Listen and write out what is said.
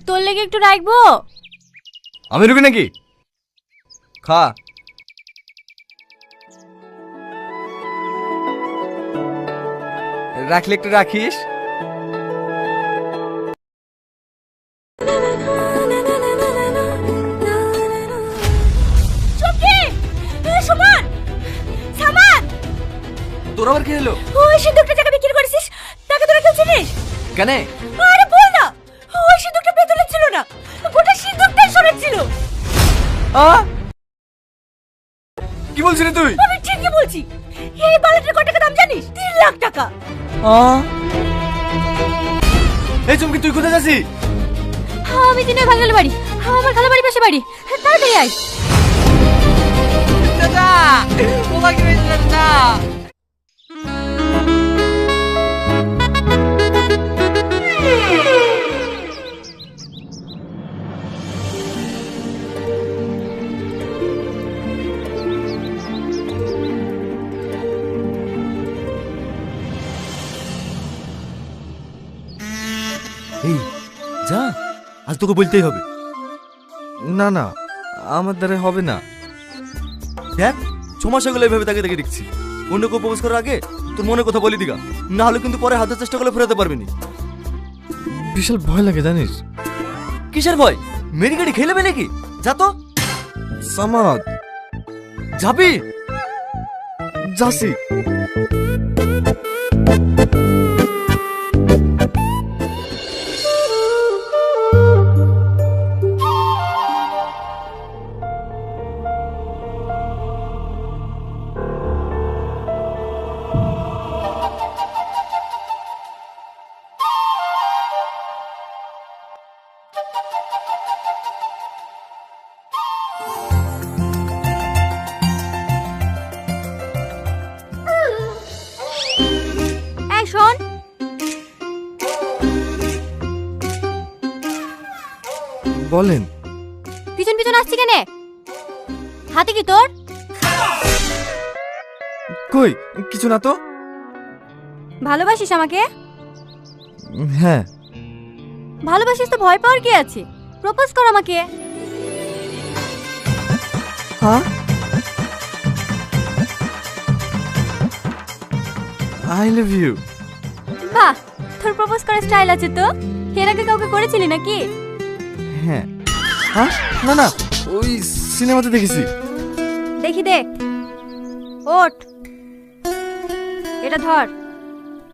তোর লেগে একটু রাখবো? আমি রুবি নাকি? খা। রাখলে একটু রাখিস। তোর আবার কি হলো? ওই সিন্দুকটা টাকা বিক্রি করেছিস, টাকা তোরা কেউ চিনিস? কেন? আরে বল না, ওই সিন্দুকটা পেতলের ছিল না, গোটা সিন্দুকটাই সোনার ছিল। কি বলছিস তুই? আমি ঠিকই বলছি। এই বালাটার কত টাকা দাম জানিস? 3 লাখ টাকা। এই চুমকি, তুই কোথায় যাচ্ছিস? আমি দিনের খালার বাড়ি, আমার খালার বাড়ি পাশে বাড়ি, তাড়াতাড়ি আয়। দাদা, ওমাকে বেঁচে যাবে না। এই যা, আজ তোকে বলতেই হবে। না না, আমার দ্বারা হবে না। দেখ, 6 মাস হয়ে গেলো এইভাবে তাকে দেখে দেখছি। অন্য কেউ প্রপোজ করার আগে তোর মনে কথা বলি দিগা, না হলে কিন্তু পরে হাতের চেষ্টা করলে ফেরাতে পারবি না। বিশাল ভয় লাগে জানিস। কিসের ভয়? মেরি গাড়ি খেয়ে নেবে নাকি? যা তো। সামাদ, যাবি? যাসি। এই শোন, বলেন। পিছন পিছন আসছি কেনে? হাতে কি তোর? কই কিছু না তো। ভালোবাসিস আমাকে? হ্যাঁ। ভালোবাসিস তো ভয় পাওয়ার কি আছে? প্রপোজ কর আমাকে। হ্যাঁ, আই লাভ ইউ। বাহ, তোর প্রপোজ করার স্টাইল আছে তো। এর আগে কাউকে করেছিলি নাকি? হ্যাঁ। হ্যাঁ, না না, ওই সিনেমাতে দেখেছি। দেখি দে। ওঠ, এটা ধর।